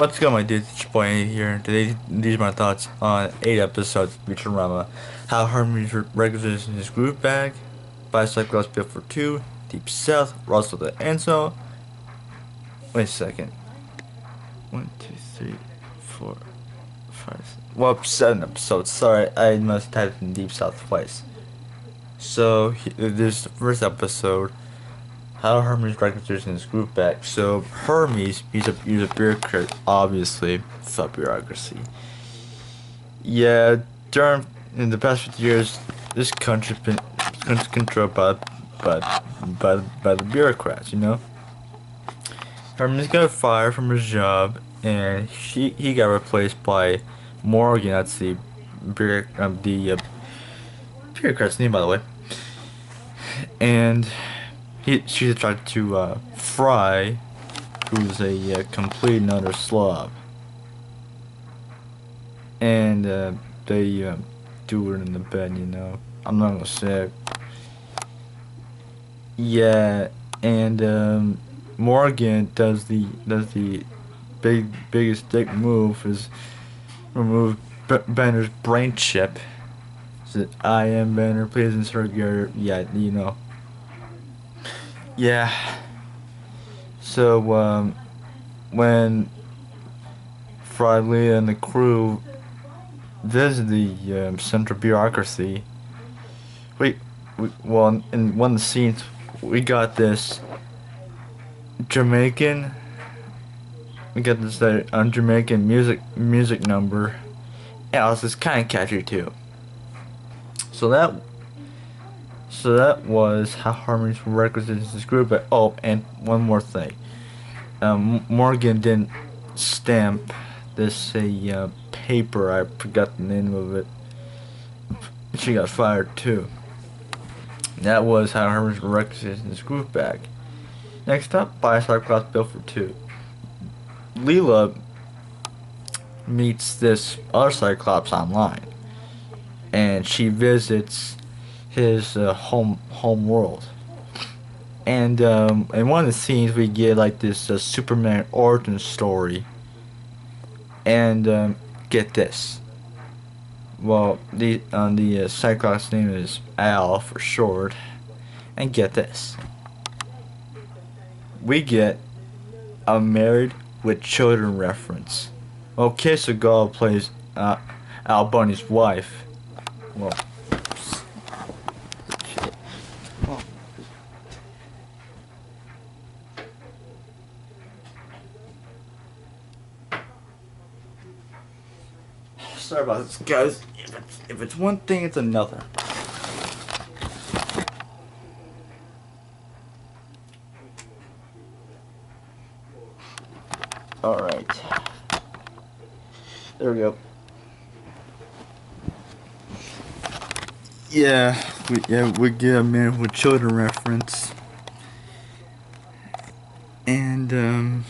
What's going on, my dudes? It's your boy Andy here. Today, these are my thoughts on 8 episodes of Futurama. How Harmony's regulars in his groove bag, Bicycle Built for 2, Deep South, Russell the Enzo. Wait a second. 1, 2, 3, 4, 5. Well, 7 episodes. Sorry, I must type in Deep South twice. So, this is the first episode. How Hermes recognizes in his group back. So Hermes, he's a bureaucrat, obviously, for bureaucracy. Yeah, during in the past 50 years, this country's been controlled by the bureaucrats. You know, Hermes got fired from his job, and he got replaced by Morgan. That's the bureaucrat's name, by the way, and. She's attracted to Fry, who's a complete and utter slob, and they do it in the bed. You know, I'm not gonna say it. Yeah, and Morgan does the biggest dick move is remove Banner's brain chip. Said, "I am Banner. Please insert your you know." Yeah. So when Friday and the crew visit the central bureaucracy, well, in one of the scenes we got this Jamaican. We got this Jamaican music number. Yeah, it's kind of catchy too. So that was how Harmony's requisites this group. But, oh, and one more thing. Morgan didn't stamp this paper. I forgot the name of it. She got fired too. That was how Harmony's requisites this group back. Next up, Bicyclops Built for 2. Leela meets this other Cyclops online, and she visits his home world, and in one of the scenes we get like this Superman origin story, and get this. Well, the Cyclops name is Al for short, and get this. We get a Married with Children reference. Well, Kiss Seagal plays Al Bunny's wife. Well. Sorry about this, guys. If it's one thing, it's another. Alright. There we go. We get a Man with Children reference. And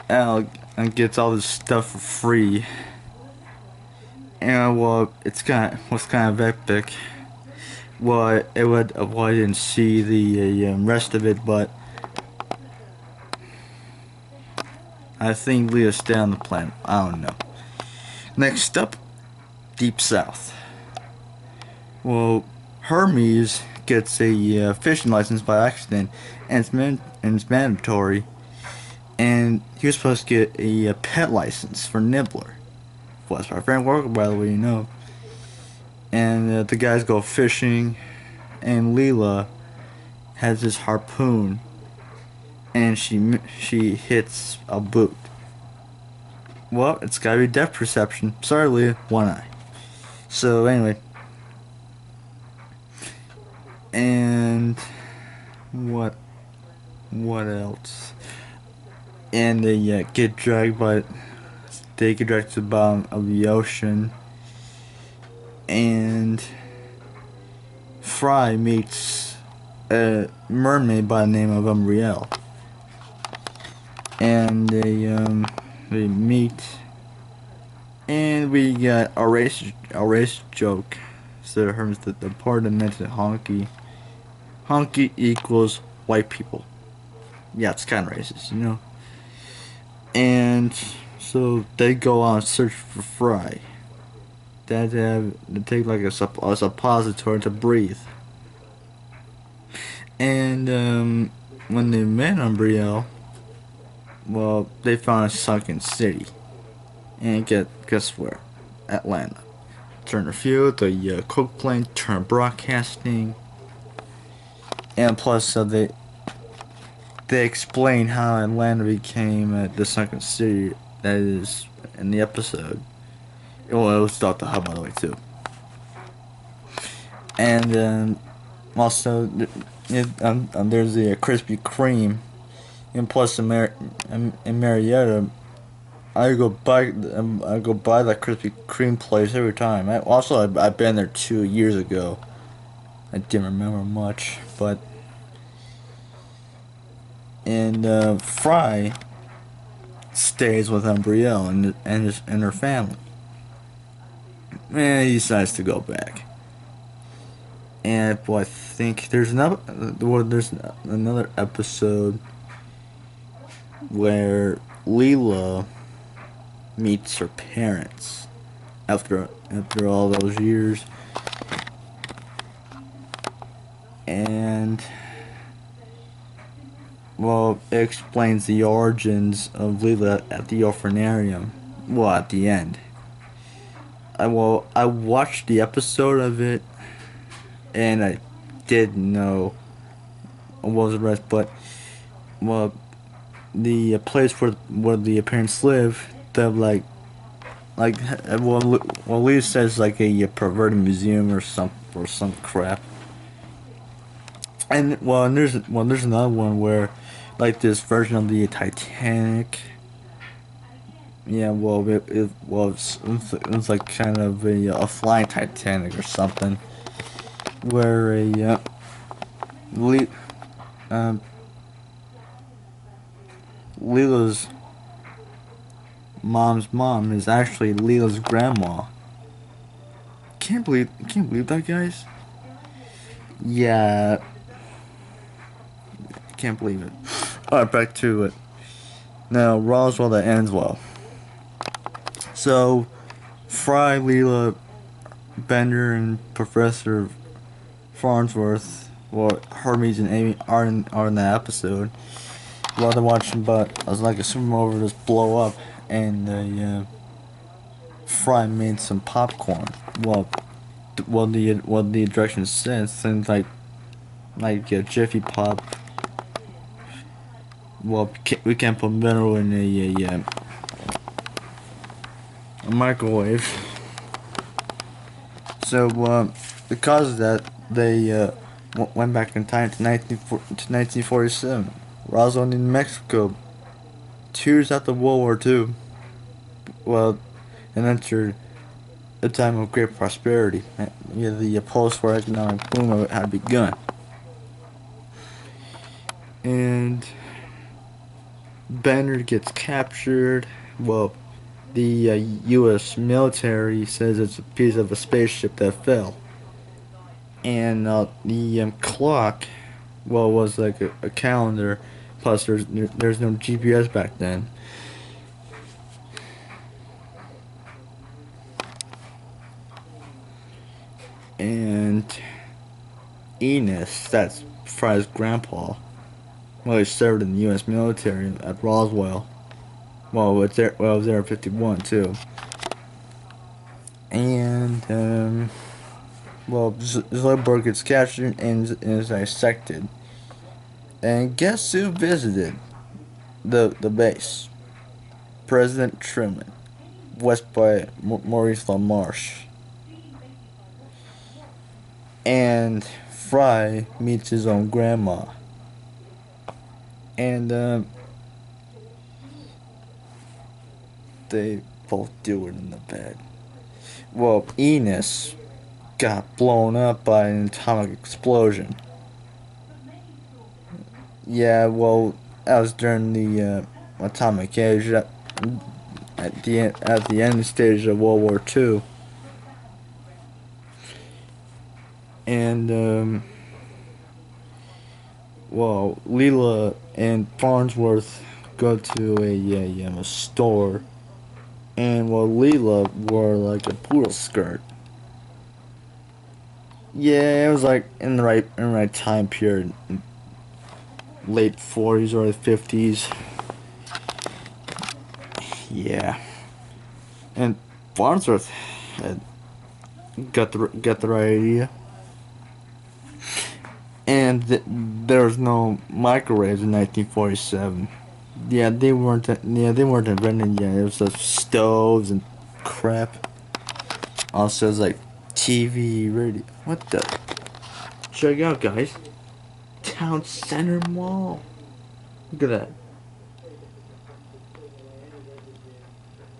Al gets all this stuff for free. And well, was kind of epic. Well, I didn't see the rest of it, but I think Leah stayed on the planet. I don't know. Next up, Deep South. Well, Hermes gets a fishing license by accident, and it's mandatory. And he was supposed to get a pet license for Nibbler. Well, that's my friend Walker, by the way, you know. And the guys go fishing, and Leela has this harpoon, and she hits a boot. Well, it's gotta be depth perception. Sorry, Leah, one eye. So anyway, and what else? And they get dragged to the bottom of the ocean, and Fry meets a mermaid by the name of Umbriel, and they meet, and we got a race joke. So Hermes, the part that mentioned honky equals white people. Yeah, it's kind of racist, you know. And so they go on search for Fry. They take like a suppository to breathe. And when they met Umbriel, well, they found a sunken city. And guess where? Atlanta. Turner Field, the Coke plant, Turner Broadcasting, and plus they explain how Atlanta became the sunken city that is in the episode. Well, it was Doctor Hub, by the way, too. And also, there's the Krispy Kreme, and plus in Marietta, I go by that Krispy Kreme place every time. I've been there 2 years ago. I didn't remember much, but and Fry stays with Umbriel and her family. And he decides to go back. And I think there's another episode where Leela meets her parents after all those years, and well, it explains the origins of Leela at the orphanarium. Well, at the end, I watched the episode of it, and I didn't know what was the rest, but well, the place where the parents live, the Lee says like a perverted museum or some crap. And there's another one where like this version of the Titanic. Yeah, well it was like kind of a flying Titanic or something, where Le, um, Leela's mom's mom is actually Leela's grandma. Can't believe that, guys. Yeah, can't believe it. Alright, back to it. Now, Roswell, that ends well. So, Fry, Leela, Bender, and Professor Farnsworth, well, Hermes and Amy are in that episode. While they're watching, but I was like a supernova just blow up, and Fry made some popcorn. The directions said things like Jiffy Pop. Well, we can't put mineral in a microwave. So because of that, they went back in time to 1947. Roswell, New Mexico. 2 years after World War II. Well, and entered a time of great prosperity. Yeah, the post-war economic boom of it had begun. And Banner gets captured. Well, the U.S. military says it's a piece of a spaceship that fell. And the clock, well, was like a calendar. Plus, there's no GPS back then. And Enos, that's Fry's grandpa, well, he served in the U.S. military at Roswell. Well, I was there in 51 too. And well, Zoidberg gets captured and is dissected. And guess who visited the base? President Truman, voiced by Maurice LaMarche. And Fry meets his own grandma. And they both do it in the bed. Well, Enos got blown up by an atomic explosion. Yeah, well, that was during the atomic age at the end stage of World War II. And well, Leela and Farnsworth go to a store, and well, Leela wore like a poodle skirt. Yeah, it was like in the right time period, late 40s, early 50s. Yeah, and Farnsworth had got the right idea. And there was no microwaves in 1947. Yeah, they weren't invented yet. It was just stoves and crap. Also, it's like TV, radio. What the? Check it out, guys. Town Center Mall. Look at that.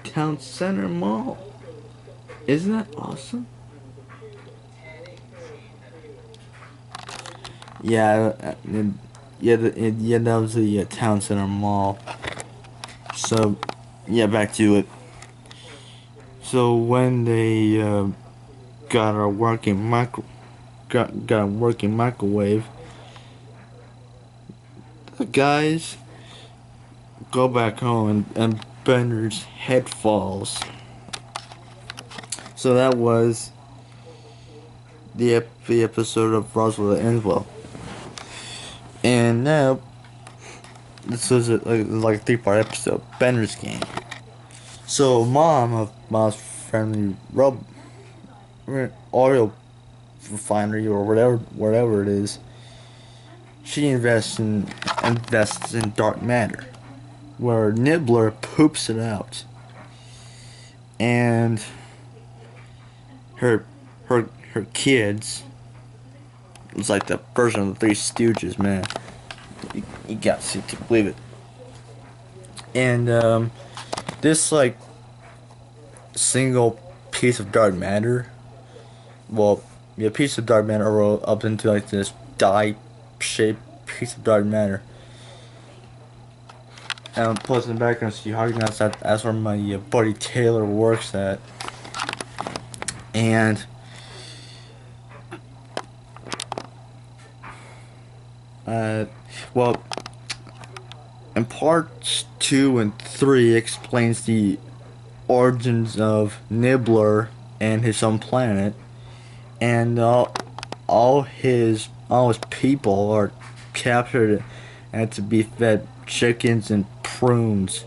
Town Center Mall. Isn't that awesome? Yeah, that was the Town Center Mall. So, yeah, back to it. So when they got a working microwave, the guys go back home and Bender's head falls. So that was the episode of Roswell that ends well. And now this was like a 3-part episode, Bender's game. So mom's friendly oil refinery or whatever it is, she invests in dark matter, where Nibbler poops it out, and her kids. It's like the version of the Three Stooges, man. You got to believe it. And this like single piece of dark matter, piece of dark matter rolled up into like this die-shaped piece of dark matter. And plus in the background, see how that's where my buddy Taylor works at. And in parts 2 and 3 explains the origins of Nibbler and his own planet, and all his people are captured and to be fed chickens and prunes.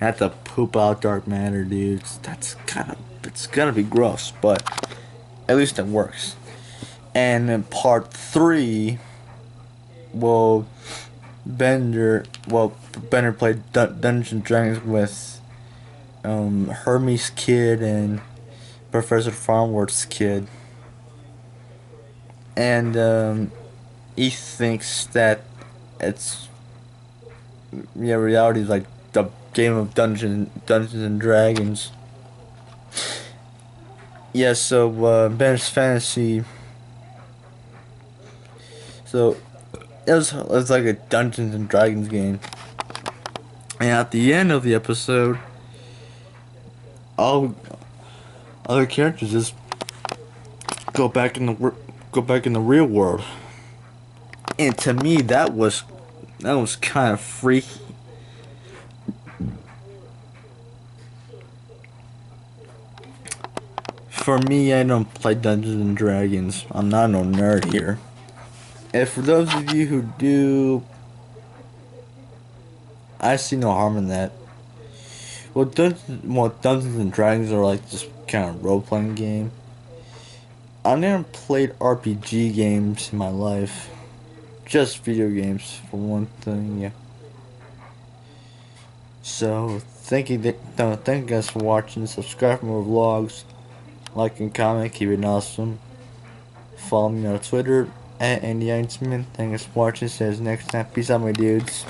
Have to poop out dark matter, dudes. It's gotta be gross, but at least it works. And in part 3, Bender played Dungeons and Dragons with Hermes' kid and Professor Farnworth's kid, and he thinks that reality is like the game of Dungeons and Dragons. Yeah, so Bender's fantasy. So it was like a Dungeons and Dragons game, and at the end of the episode, all other characters just go back in the real world, and to me that was kind of freaky. For me, I don't play Dungeons and Dragons. I'm not no nerd here. And for those of you who do, I see no harm in that. Well, Dungeons and Dragons are like just kind of role-playing game. I never played RPG games in my life. Just video games, for one thing, yeah. So, thank you guys for watching. Subscribe for more vlogs. Like and comment, keep it awesome. Follow me on Twitter @AndyEinsman. Thanks for watching. See you next time. Peace out, my dudes.